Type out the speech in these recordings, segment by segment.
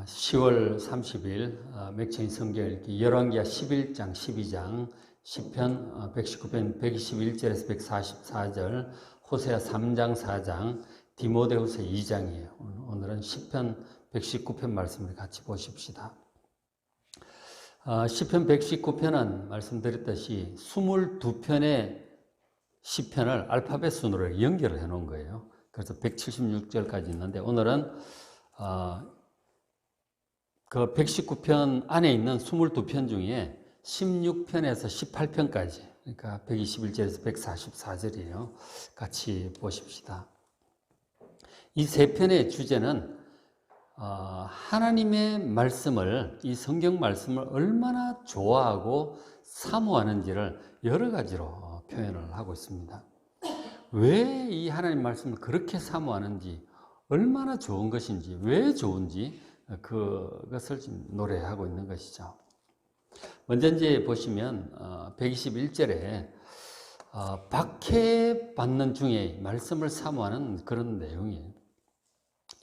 10월 30일 맥체인 성경 읽기 열왕기하 11장 12장 시편 119편 121절에서 144절 호세아 3장 4장 디모데후서 2장이에요. 오늘은 시편 119편 말씀을 같이 보십시다. 시편 119편은 말씀드렸듯이 22편의 시편을 알파벳 순으로 연결을 해 놓은 거예요. 그래서 176절까지 있는데 오늘은 그 119편 안에 있는 22편 중에 16편에서 18편까지, 그러니까 121절에서 144절이에요. 같이 보십시다. 이 세 편의 주제는 하나님의 말씀을, 이 성경 말씀을 얼마나 좋아하고 사모하는지를 여러 가지로 표현을 하고 있습니다. 왜 이 하나님 말씀을 그렇게 사모하는지, 얼마나 좋은 것인지, 왜 좋은지 그것을 지금 노래하고 있는 것이죠. 먼저 이제 보시면 121절에 박해받는 중에 말씀을 사모하는 그런 내용이에요.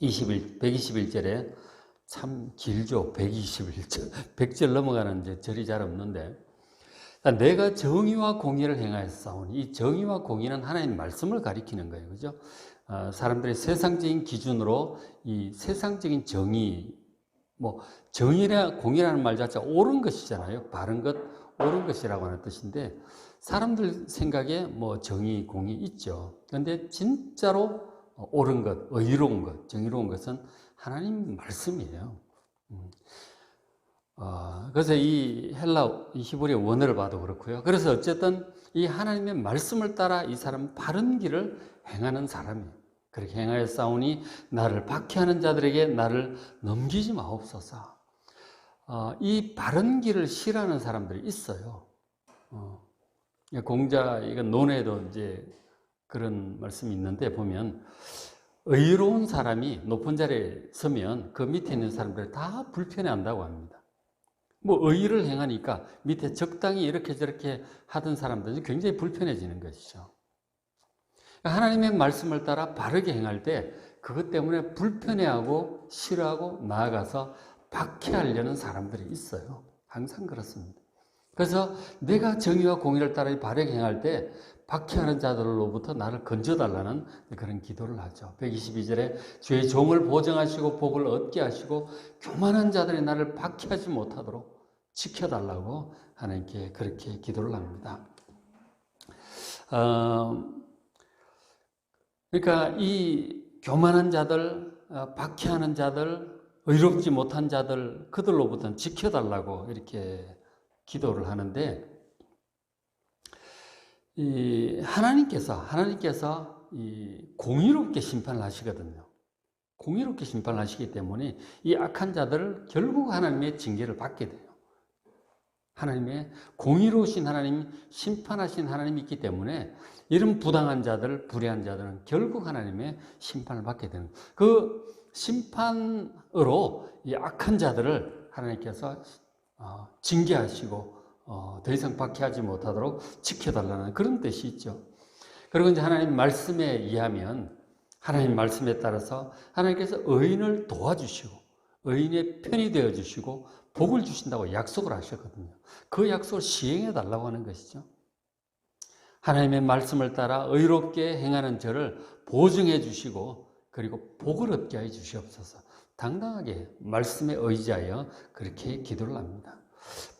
121절에 참 길죠. 121절. 100절 넘어가는 이제 절이 잘 없는데, 내가 정의와 공의를 행하여 싸우니, 이 정의와 공의는 하나님 말씀을 가리키는 거예요. 그죠? 사람들이 세상적인 기준으로 이 세상적인 정의, 정의나 공의라는 말 자체가 옳은 것이잖아요. 바른 것, 옳은 것이라고 하는 뜻인데, 사람들 생각에 정의, 공의 있죠. 그런데 진짜로 옳은 것, 의로운 것, 정의로운 것은 하나님 말씀이에요. 그래서 이 히브리 원어를 봐도 그렇고요. 그래서 어쨌든 이 하나님의 말씀을 따라 이 사람은 바른 길을 행하는 사람이에요. 그렇게 행하여 싸우니 나를 박해하는 자들에게 나를 넘기지 마옵소서. 이 바른 길을 싫어하는 사람들이 있어요. 이건 논에도 이제 그런 말씀이 있는데 보면 의로운 사람이 높은 자리에 서면 그 밑에 있는 사람들이 다 불편해 한다고 합니다. 의의를 행하니까 밑에 적당히 이렇게 저렇게 하던 사람들은 굉장히 불편해지는 것이죠. 하나님의 말씀을 따라 바르게 행할 때 그것 때문에 불편해하고 싫어하고 나아가서 박해하려는 사람들이 있어요. 항상 그렇습니다. 그래서 내가 정의와 공의를 따라 바르게 행할 때 박해하는 자들로부터 나를 건져달라는 그런 기도를 하죠. 122절에 주의 종을 보정하시고 복을 얻게 하시고 교만한 자들이 나를 박해하지 못하도록 지켜달라고 하나님께 그렇게 기도를 합니다. 그러니까 이 교만한 자들, 박해하는 자들, 의롭지 못한 자들, 그들로부터는 지켜달라고 이렇게 기도를 하는데, 하나님께서 공의롭게 심판을 하시거든요. 공의롭게 심판을 하시기 때문에 이 악한 자들을 결국 하나님의 징계를 받게 돼요. 하나님의 공의로우신 하나님, 심판하신 하나님이 있기 때문에 이런 부당한 자들, 불의한 자들은 결국 하나님의 심판을 받게 되는 거예요. 그 심판으로 이 악한 자들을 하나님께서 징계하시고 더 이상 박해하지 못하도록 지켜달라는 그런 뜻이 있죠. 그리고 이제 하나님 말씀에 의하면, 하나님 말씀에 따라서 하나님께서 의인을 도와주시고 의인의 편이 되어주시고 복을 주신다고 약속을 하셨거든요. 그 약속을 시행해 달라고 하는 것이죠. 하나님의 말씀을 따라 의롭게 행하는 저를 보증해 주시고 그리고 복을 얻게 해 주시옵소서. 당당하게 말씀에 의지하여 그렇게 기도를 합니다.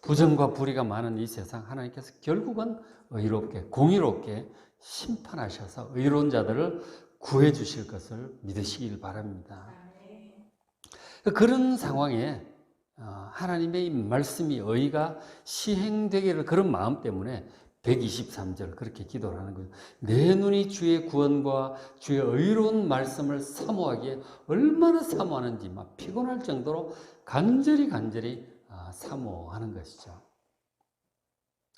부정과 불의가 많은 이 세상, 하나님께서 결국은 의롭게, 공의롭게 심판하셔서 의로운 자들을 구해 주실 것을 믿으시길 바랍니다. 그런 상황에 하나님의 이 말씀이, 의가 시행되기를, 그런 마음 때문에 123절 그렇게 기도를 하는 거예요. 내 눈이 주의 구원과 주의 의로운 말씀을 사모하기에 얼마나 사모하는지 막 피곤할 정도로 간절히 사모하는 것이죠.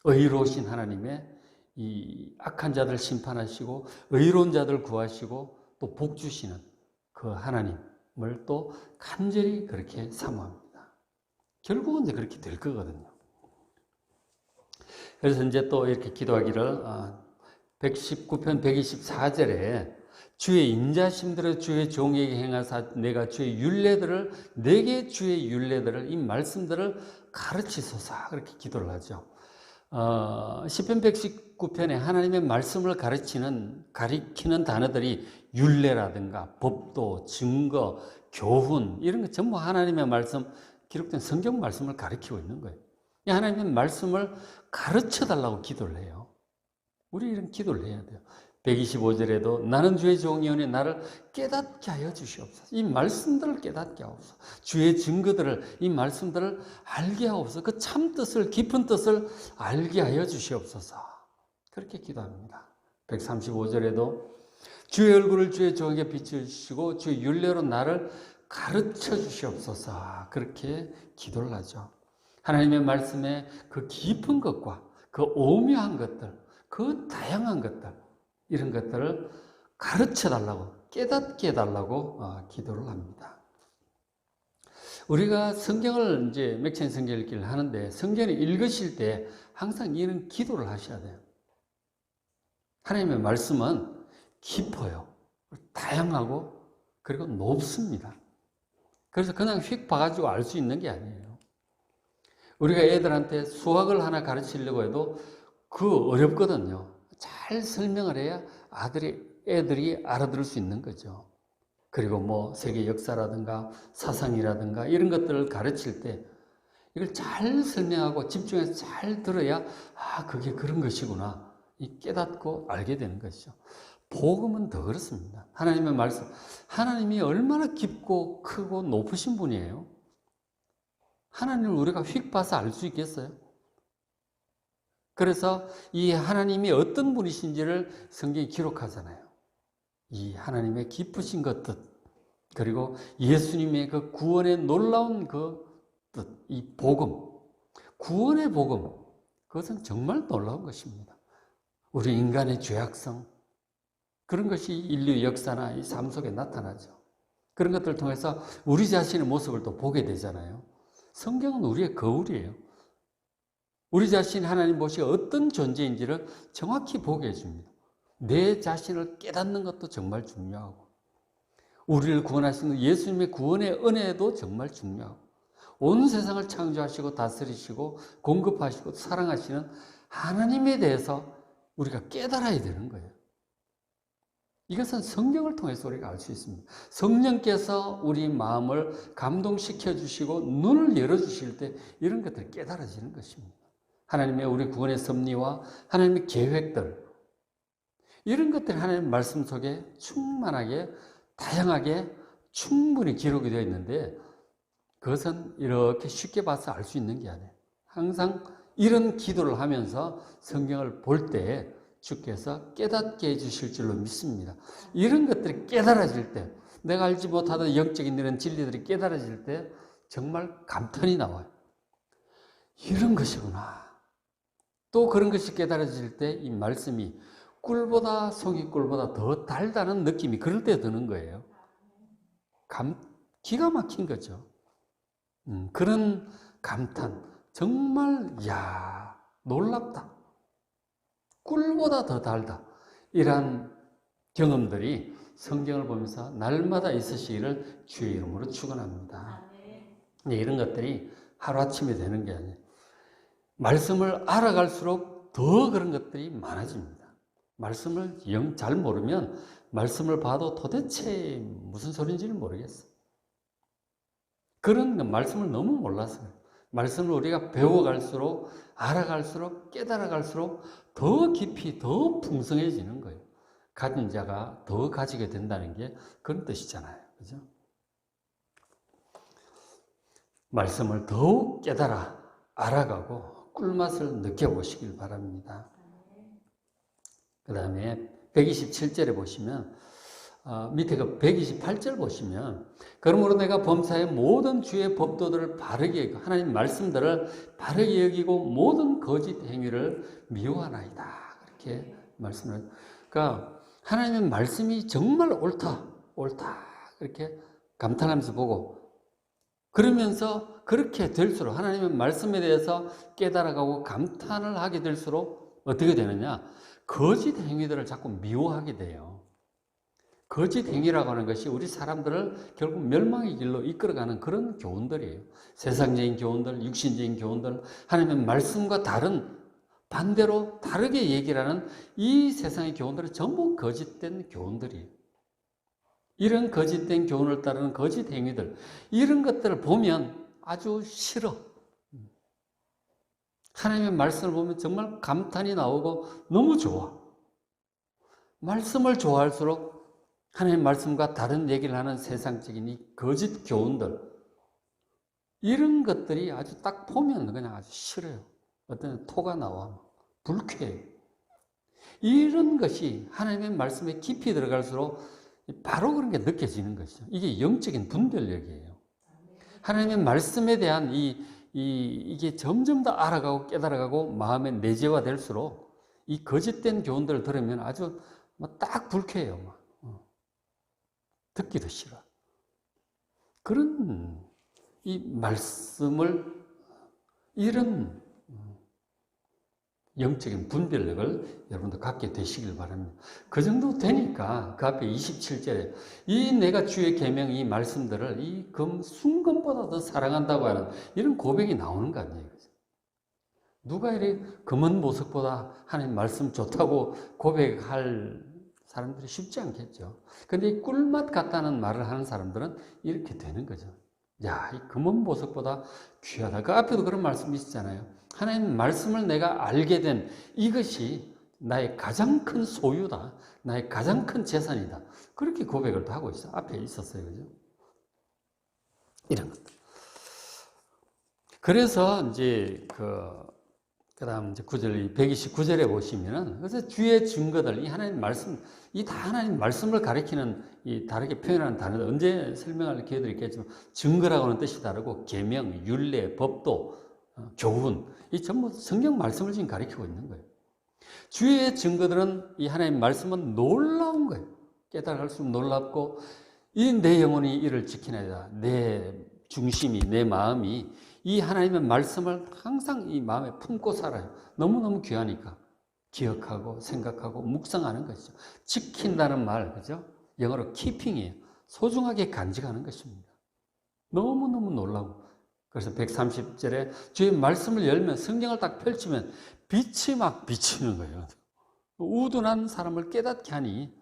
의로우신 하나님의 이 악한 자들 심판하시고 의로운 자들 구하시고 또 복 주시는 그 하나님을 또 간절히 그렇게 사모합니다. 결국은 이제 그렇게 될 거거든요. 그래서 이제 또 이렇게 기도하기를 119편 124절에 주의 인자심들을 주의 종에게 행하사 내가 주의 율례들을 내게 주의 율례들을 이 말씀들을 가르치소서 그렇게 기도를 하죠. 시편 119편에 하나님의 말씀을 가리키는 단어들이 율례라든가 법도, 증거, 교훈 이런 거 전부 하나님의 말씀 기록된 성경 말씀을 가리키고 있는 거예요. 하나님의 말씀을 가르쳐 달라고 기도를 해요. 우리 이런 기도를 해야 돼요. 125절에도 나는 주의 종이오니 나를 깨닫게 하여 주시옵소서. 이 말씀들을 깨닫게 하옵소서. 주의 증거들을 이 말씀들을 알게 하옵소서. 그 참 뜻을 깊은 뜻을 알게 하여 주시옵소서. 그렇게 기도합니다. 135절에도 주의 얼굴을 주의 종에게 비춰주시고 주의 율례로 나를 가르쳐 주시옵소서. 그렇게 기도를 하죠. 하나님의 말씀에 그 깊은 것과 그 오묘한 것들, 그 다양한 것들 이런 것들을 가르쳐 달라고 깨닫게 해달라고 기도를 합니다. 우리가 성경을 이제 맥체인 성경 읽기를 하는데 성경을 읽으실 때 항상 이런 기도를 하셔야 돼요. 하나님의 말씀은 깊어요. 다양하고 그리고 높습니다. 그래서 그냥 휙 봐가지고 알 수 있는 게 아니에요. 우리가 애들한테 수학을 하나 가르치려고 해도 그 어렵거든요. 잘 설명을 해야 애들이 알아들을 수 있는 거죠. 그리고 뭐 세계 역사라든가 사상이라든가 이런 것들을 가르칠 때 이걸 잘 설명하고 집중해서 잘 들어야 그게 그런 것이구나 깨닫고 알게 되는 것이죠. 복음은 더 그렇습니다. 하나님의 말씀, 하나님이 얼마나 깊고 크고 높으신 분이에요. 하나님을 우리가 휙 봐서 알 수 있겠어요? 그래서 이 하나님이 어떤 분이신지를 성경이 기록하잖아요. 이 하나님의 기쁘신 그 뜻, 그리고 예수님의 그 구원의 놀라운 그 뜻, 이 복음, 구원의 복음, 그것은 정말 놀라운 것입니다. 우리 인간의 죄악성, 그런 것이 인류 역사나 이 삶 속에 나타나죠. 그런 것들을 통해서 우리 자신의 모습을 또 보게 되잖아요. 성경은 우리의 거울이에요. 우리 자신 하나님 모시가 어떤 존재인지를 정확히 보게 해줍니다. 내 자신을 깨닫는 것도 정말 중요하고 우리를 구원하시는 예수님의 구원의 은혜도 정말 중요하고 온 세상을 창조하시고 다스리시고 공급하시고 사랑하시는 하나님에 대해서 우리가 깨달아야 되는 거예요. 이것은 성경을 통해서 우리가 알 수 있습니다. 성령께서 우리 마음을 감동시켜 주시고 눈을 열어주실 때 이런 것들이 깨달아지는 것입니다. 하나님의 우리 구원의 섭리와 하나님의 계획들 이런 것들이 하나님의 말씀 속에 충만하게 다양하게 충분히 기록이 되어 있는데 그것은 이렇게 쉽게 봐서 알 수 있는 게 아니에요. 항상 이런 기도를 하면서 성경을 볼 때 주께서 깨닫게 해주실 줄로 믿습니다. 이런 것들이 깨달아질 때 내가 알지 못하던 영적인 이런 진리들이 깨달아질 때 정말 감탄이 나와요. 이런 것이구나. 또 그런 것이 깨달아질 때 이 말씀이 꿀보다 속이 꿀보다 더 달다는 느낌이 그럴 때 드는 거예요. 기가 막힌 거죠. 그런 감탄 정말 놀랍다. 꿀보다 더 달다. 이러한 경험들이 성경을 보면서 날마다 있으시기를 주의 이름으로 축원합니다. 이런 것들이 하루아침에 되는 게 아니에요. 말씀을 알아갈수록 더 그런 것들이 많아집니다. 말씀을 영 잘 모르면 말씀을 봐도 도대체 무슨 소리인지를 모르겠어요. 그런 말씀을 너무 몰라서요. 말씀을 우리가 배워갈수록 알아갈수록 깨달아갈수록 더 깊이 더 풍성해지는 거예요. 가진 자가 더 가지게 된다는 게 그런 뜻이잖아요. 그죠? 말씀을 더욱 깨달아 알아가고 꿀맛을 느껴보시길 바랍니다. 그 다음에 127절에 보시면 밑에 그 128절 보시면 그러므로 내가 범사의 모든 주의 법도들을 바르게 하나님 말씀들을 바르게 여기고 모든 거짓 행위를 미워하나이다. 그렇게 말씀을 그러니까 하나님의 말씀이 정말 옳다 이렇게 감탄하면서 보고 그러면서 그렇게 될수록 하나님의 말씀에 대해서 깨달아가고 감탄을 하게 될수록 어떻게 되느냐? 거짓 행위들을 자꾸 미워하게 돼요. 거짓 행위라고 하는 것이 우리 사람들을 결국 멸망의 길로 이끌어가는 그런 교훈들이에요. 세상적인 교훈들, 육신적인 교훈들, 하나님의 말씀과 반대로 다르게 얘기를 하는 이 세상의 교훈들은 전부 거짓된 교훈들이에요. 이런 거짓된 교훈을 따르는 거짓 행위들, 이런 것들을 보면 아주 싫어. 하나님의 말씀을 보면 정말 감탄이 나오고 너무 좋아. 말씀을 좋아할수록 하나님의 말씀과 다른 얘기를 하는 세상적인 이 거짓 교훈들, 이런 것들이 아주 딱 보면 그냥 아주 싫어요. 어떤 토가 나와. 불쾌해요. 이런 것이 하나님의 말씀에 깊이 들어갈수록 바로 그런 게 느껴지는 것이죠. 이게 영적인 분별력이에요. 하나님의 말씀에 대한 이게 점점 더 알아가고 깨달아가고 마음에 내재화될수록 이 거짓된 교훈들을 들으면 아주 딱 불쾌해요. 듣기도 싫어. 그런 이 말씀을, 이런 영적인 분별력을 여러분도 갖게 되시길 바랍니다. 그 정도 되니까 그 앞에 27절에 이 내가 주의 계명 이 말씀들을 이 순금보다 더 사랑한다고 하는 이런 고백이 나오는 거 아니에요. 누가 이렇게 금은 보석보다 하나님 말씀 좋다고 고백할 사람들이 쉽지 않겠죠. 근데 이 꿀맛 같다는 말을 하는 사람들은 이렇게 되는 거죠. 야, 이 금은 보석보다 귀하다. 그 앞에도 그런 말씀이 있잖아요. 하나님 말씀을 내가 알게 된 이것이 나의 가장 큰 소유다. 나의 가장 큰 재산이다. 그렇게 고백을 하고 있어요. 앞에 있었어요. 그죠? 이런 것들. 그래서 이제 그다음 이제 9절, 129절에 보시면은, 그래서 주의 증거들, 이 하나님 말씀, 이 다 하나님 말씀을 가리키는 이 다르게 표현하는 단어들, 언제 설명할 기회도 있겠지만, 증거라고 하는 뜻이 다르고, 계명, 율례, 법도, 교훈, 이 전부 성경 말씀을 지금 가리키고 있는 거예요. 주의 증거들은 이 하나님 말씀은 놀라운 거예요. 깨달을수록 놀랍고, 이 내 영혼이 이를 지키나이다. 내 중심이, 내 마음이 이 하나님의 말씀을 항상 이 마음에 품고 살아요. 너무너무 귀하니까. 기억하고 생각하고 묵상하는 것이죠. 지킨다는 말, 그죠? 영어로 keeping이에요. 소중하게 간직하는 것입니다. 너무너무 놀라고. 그래서 130절에 주의 말씀을 열면, 성경을 딱 펼치면 빛이 막 비치는 거예요. 우둔한 사람을 깨닫게 하니,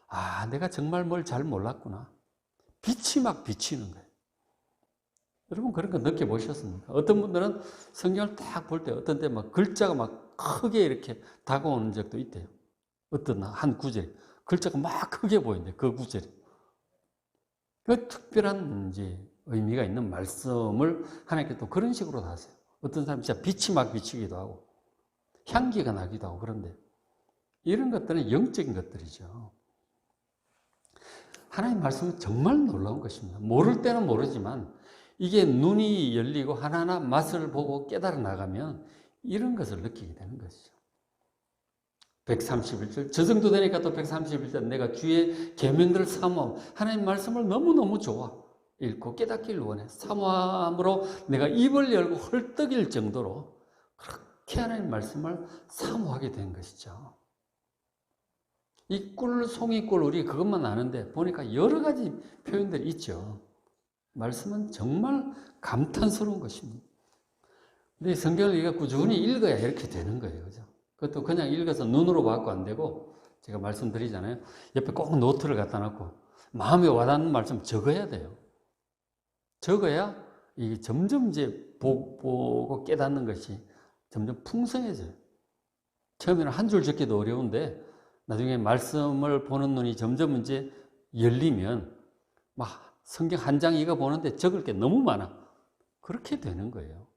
아, 내가 정말 뭘 잘 몰랐구나. 빛이 막 비치는 거예요. 여러분 그런 거 느껴보셨습니까? 어떤 분들은 성경을 딱 볼 때 어떤 때 막 글자가 막 크게 이렇게 다가오는 적도 있대요. 어떤 한 구절에 글자가 막 크게 보이는데 그 구절에 그 특별한 이제 의미가 있는 말씀을 하나님께 또 그런 식으로 하세요. 어떤 사람은 진짜 빛이 막 비치기도 하고 향기가 나기도 하고. 그런데 이런 것들은 영적인 것들이죠. 하나님 말씀은 정말 놀라운 것입니다. 모를 때는 모르지만 이게 눈이 열리고 하나하나 맛을 보고 깨달아 나가면 이런 것을 느끼게 되는 것이죠. 131절, 저 정도 되니까 또 131절, 내가 주의 계명들을 사모하고 하나님 말씀을 너무너무 좋아. 읽고 깨닫기를 원해. 사모함으로 내가 입을 열고 헐떡일 정도로 그렇게 하나님 말씀을 사모하게 된 것이죠. 이 꿀, 송이꿀, 우리 그것만 아는데 보니까 여러 가지 표현들이 있죠. 말씀은 정말 감탄스러운 것입니다. 근데 성경을 우리가 꾸준히 읽어야 이렇게 되는 거예요. 그죠? 그것도 그냥 읽어서 눈으로 봐도 안 되고, 제가 말씀드리잖아요. 옆에 꼭 노트를 갖다 놓고, 마음에 와닿는 말씀 적어야 돼요. 적어야 이게 점점 이제 보고 깨닫는 것이 점점 풍성해져요. 처음에는 한 줄 적기도 어려운데, 나중에 말씀을 보는 눈이 점점 이제 열리면, 막 성경 한 장 이거 보는데 적을 게 너무 많아. 그렇게 되는 거예요.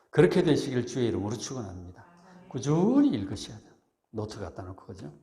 그렇게 되시길 주의 이름으로 축원합니다. 꾸준히 읽으셔야 돼요. 노트 갖다 놓고, 그죠?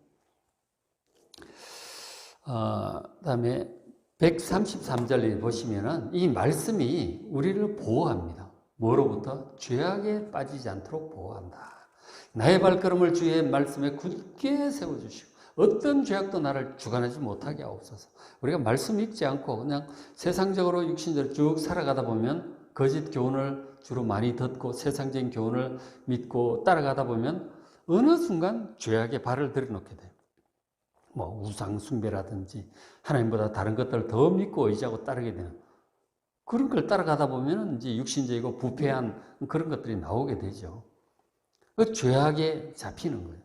그다음에 133절에 보시면은 이 말씀이 우리를 보호합니다. 뭐로부터? 죄악에 빠지지 않도록 보호한다. 나의 발걸음을 주의 말씀에 굳게 세워주시고 어떤 죄악도 나를 주관하지 못하게 하옵소서. 우리가 말씀 읽지 않고 그냥 세상적으로 육신적으로 쭉 살아가다 보면 거짓 교훈을 주로 많이 듣고 세상적인 교훈을 믿고 따라가다 보면 어느 순간 죄악에 발을 들여놓게 돼요. 뭐 우상 숭배라든지 하나님보다 다른 것들을 더 믿고 의지하고 따르게 되는 그런 걸 따라가다 보면 이제 육신적이고 부패한 그런 것들이 나오게 되죠. 그 죄악에 잡히는 거예요.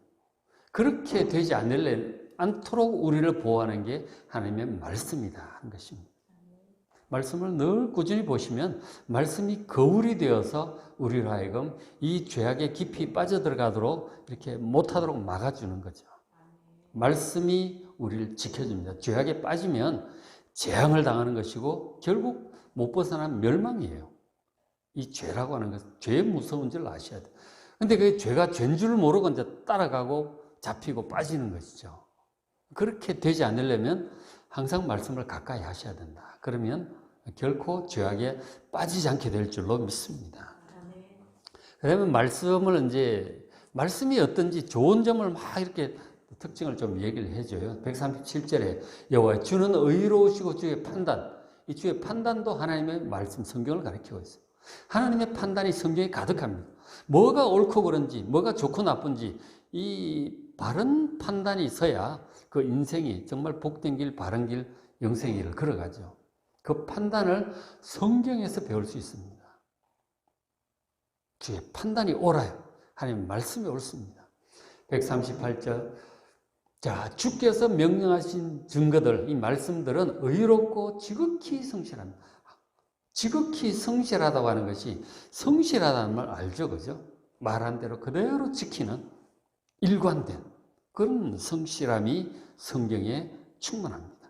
그렇게 되지 않도록 우리를 보호하는 게 하나님의 말씀이다 하는 것입니다. 말씀을 늘 꾸준히 보시면 말씀이 거울이 되어서 우리로 하여금 이 죄악에 깊이 빠져들어가도록 이렇게 못하도록 막아주는 거죠. 말씀이 우리를 지켜줍니다. 죄악에 빠지면 재앙을 당하는 것이고 결국 못 벗어난 멸망이에요. 이 죄라고 하는 것은 죄의 무서운 줄 아셔야 돼요. 근데 그 죄가 죄인 줄 모르고 이제 따라가고 잡히고 빠지는 것이죠. 그렇게 되지 않으려면 항상 말씀을 가까이 하셔야 된다. 그러면 결코 죄악에 빠지지 않게 될 줄로 믿습니다. 그러면 말씀이 어떤지 좋은 점을 막 이렇게 특징을 좀 얘기를 해줘요. 137절에 여호와 주는 의로우시고 주의 판단, 이 주의 판단도 하나님의 말씀 성경을 가리키고 있어요. 하나님의 판단이 성경에 가득합니다. 뭐가 옳고 그른지, 뭐가 좋고 나쁜지 이 바른 판단이 있어야 그 인생이 정말 복된 길, 바른 길, 영생의 길을 걸어가죠. 그 판단을 성경에서 배울 수 있습니다. 주의 판단이 옳아요. 하나님의 말씀이 옳습니다. 138절 자, 주께서 명령하신 증거들, 이 말씀들은 의롭고 지극히 성실합니다. 지극히 성실하다고 하는 것이 성실하다는 말 알죠, 그죠? 말한 대로 그대로 지키는 일관된 그런 성실함이 성경에 충만합니다.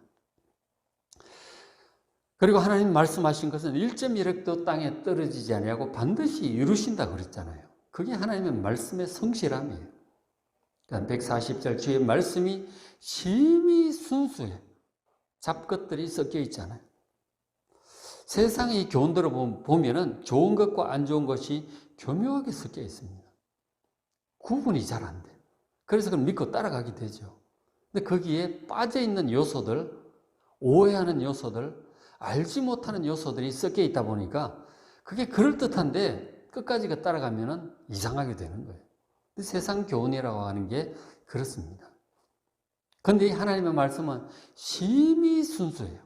그리고 하나님 말씀하신 것은 1.1획도 땅에 떨어지지 아니하고 반드시 이루신다 그랬잖아요. 그게 하나님의 말씀의 성실함이에요. 140절 주의 말씀이 심히 순수해. 잡것들이 섞여 있잖아요. 세상의 교훈들을 보면은 좋은 것과 안 좋은 것이 교묘하게 섞여 있습니다. 구분이 잘 안 돼요. 그래서 그걸 믿고 따라가게 되죠. 근데 거기에 빠져 있는 요소들, 오해하는 요소들, 알지 못하는 요소들이 섞여 있다 보니까 그게 그럴듯한데 끝까지 따라가면은 이상하게 되는 거예요. 세상 교훈이라고 하는 게 그렇습니다. 그런데 이 하나님의 말씀은 심히 순수해요.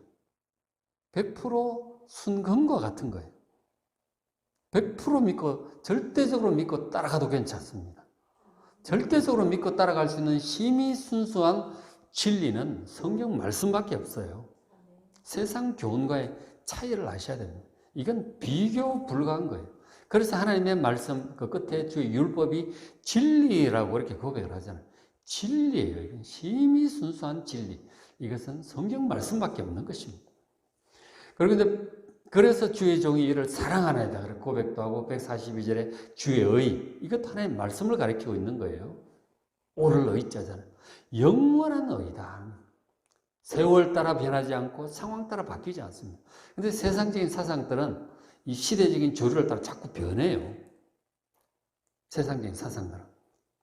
100% 순금과 같은 거예요. 100% 믿고 절대적으로 믿고 따라가도 괜찮습니다. 절대적으로 믿고 따라갈 수 있는 심히 순수한 진리는 성경 말씀밖에 없어요. 세상 교훈과의 차이를 아셔야 됩니다. 이건 비교 불가한 거예요. 그래서 하나님의 말씀 그 끝에 주의 율법이 진리라고 이렇게 고백을 하잖아요. 진리예요. 이건 심히 순수한 진리. 이것은 성경 말씀밖에 없는 것입니다. 그래서 주의 종이 이를 사랑하나이다. 그렇게 고백도 하고 142절에 주의 의. 이것도 하나님의 말씀을 가리키고 있는 거예요. 오를 의자잖아요. 영원한 의다. 세월 따라 변하지 않고 상황 따라 바뀌지 않습니다. 그런데 세상적인 사상들은 이 시대적인 조류를 따라 자꾸 변해요. 세상적인 사상들은.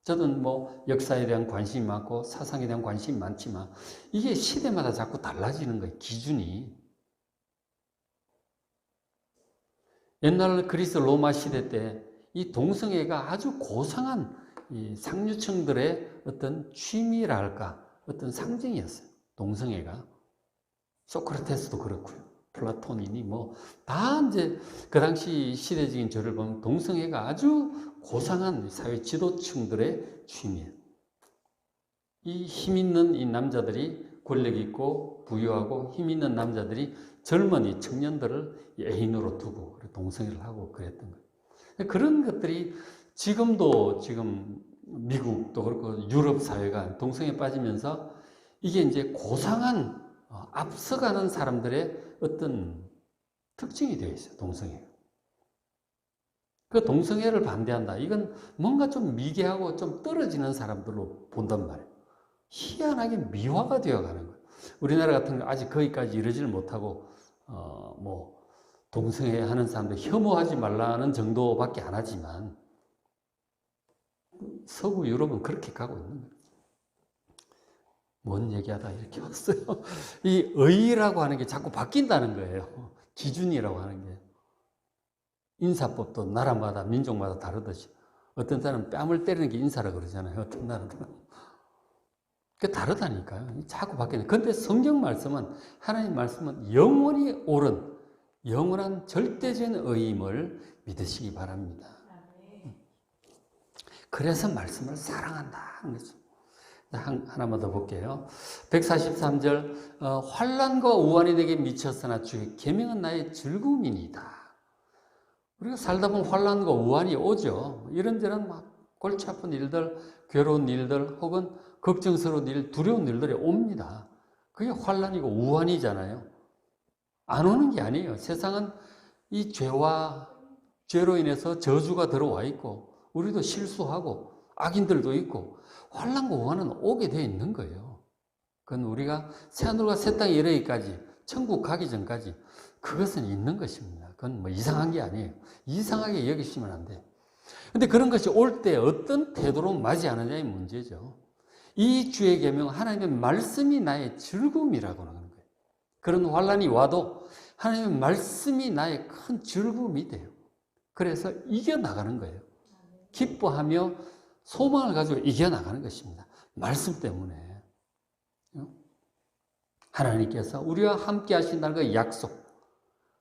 저는 뭐 역사에 대한 관심이 많고 사상에 대한 관심이 많지만 이게 시대마다 자꾸 달라지는 거예요. 기준이. 옛날 그리스 로마 시대 때 이 동성애가 아주 고상한 이 상류층들의 어떤 취미랄까 어떤 상징이었어요. 동성애가. 소크라테스도 그렇고요. 플라톤이니 뭐 다 이제 그 당시 시대적인 저를 보면 동성애가 아주 고상한 사회 지도층들의 취미예요. 이 힘 있는 이 남자들이 권력 있고 부유하고 힘 있는 남자들이 젊은이 청년들을 애인으로 두고 동성애를 하고 그랬던 거예요. 그런 것들이 지금도 지금 미국도 그렇고 유럽 사회가 동성애에 빠지면서 이게 이제 고상한 앞서가는 사람들의 어떤 특징이 되어 있어요. 동성애. 그 동성애를 반대한다. 이건 뭔가 좀 미개하고 좀 떨어지는 사람들로 본단 말이에요. 희한하게 미화가 되어가는 거예요. 우리나라 같은 거 아직 거기까지 이르지를 못하고 뭐 동성애 하는 사람들 혐오하지 말라는 정도밖에 안 하지만 서구 유럽은 그렇게 가고 있는 거예요. 뭔 얘기하다 이렇게 왔어요. 이 의라고 하는 게 자꾸 바뀐다는 거예요. 기준이라고 하는 게. 인사법도 나라마다 민족마다 다르듯이 어떤 사람은 뺨을 때리는 게 인사라고 그러잖아요. 어떤 나라들은. 그 다르다니까요. 자꾸 바뀌는. 근데 성경 말씀은, 하나님 말씀은 영원히 옳은, 영원한 절대적인 의임을 믿으시기 바랍니다. 그래서 말씀을 사랑한다는 거죠. 하나만 더 볼게요. 143절, 환난과 우환이 내게 미쳤으나 주의 계명은 나의 즐거움이니이다. 우리가 살다 보면 환난과 우환이 오죠. 이런저런 막 골치 아픈 일들, 괴로운 일들, 혹은 걱정스러운 일, 두려운 일들이 옵니다. 그게 환난이고 우환이잖아요. 안 오는 게 아니에요. 세상은 이 죄로 인해서 저주가 들어와 있고, 우리도 실수하고, 악인들도 있고, 환난과 우환은 오게 되어 있는 거예요. 그건 우리가 새하늘과 새 땅에 이르기까지, 천국 가기 전까지 그것은 있는 것입니다. 그건 뭐 이상한 게 아니에요. 이상하게 여기시면 안 돼요. 근데 그런 것이 올 때 어떤 태도로 맞이하느냐의 문제죠. 이 주의 계명, 하나님의 말씀이 나의 즐거움이라고 하는 거예요. 그런 환난이 와도 하나님의 말씀이 나의 큰 즐거움이 돼요. 그래서 이겨나가는 거예요. 기뻐하며 소망을 가지고 이겨나가는 것입니다. 말씀 때문에. 하나님께서 우리와 함께 하신다는 그 약속,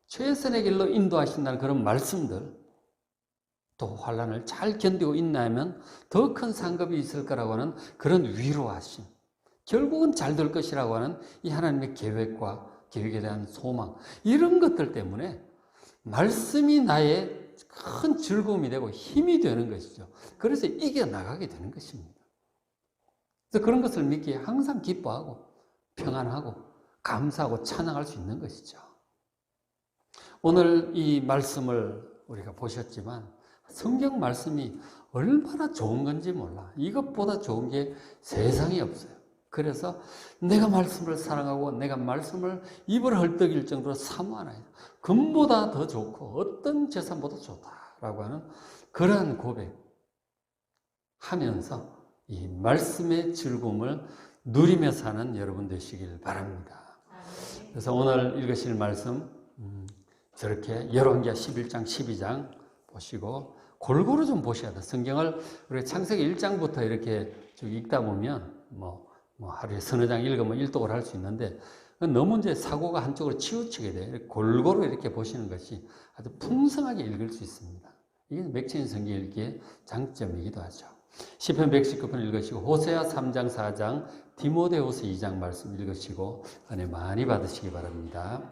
최선의 길로 인도하신다는 그런 말씀들, 또 환난을 잘 견디고 있나면 더 큰 상급이 있을 거라고 하는 그런 위로하심, 결국은 잘 될 것이라고 하는 이 하나님의 계획에 대한 소망, 이런 것들 때문에 말씀이 나의 큰 즐거움이 되고 힘이 되는 것이죠. 그래서 이겨나가게 되는 것입니다. 그래서 그런 것을 믿기에 항상 기뻐하고 평안하고 감사하고 찬양할 수 있는 것이죠. 오늘 이 말씀을 우리가 보셨지만 성경 말씀이 얼마나 좋은 건지 몰라. 이것보다 좋은 게 세상에 없어요. 그래서 내가 말씀을 사랑하고 내가 말씀을 입을 헐떡일 정도로 사모하나이다. 금보다 더 좋고 어떤 재산보다 좋다라고 하는 그러한 고백하면서 이 말씀의 즐거움을 누리며 사는 여러분 되시길 바랍니다. 그래서 오늘 읽으실 말씀 저렇게 열왕기하 11장 12장 보시고 골고루 좀 보셔야 돼요. 성경을 우리가 창세기 1장부터 이렇게 쭉 읽다 보면 뭐 하루에 서너 장 읽으면 일독을 할 수 있는데 너무 이제 사고가 한쪽으로 치우치게 돼요. 골고루 이렇게 보시는 것이 아주 풍성하게 읽을 수 있습니다. 이게 맥체인 성경 읽기의 장점이기도 하죠. 시편 119편 읽으시고 호세아 3장 4장 디모데후서 2장 말씀 읽으시고 은혜 많이 받으시기 바랍니다.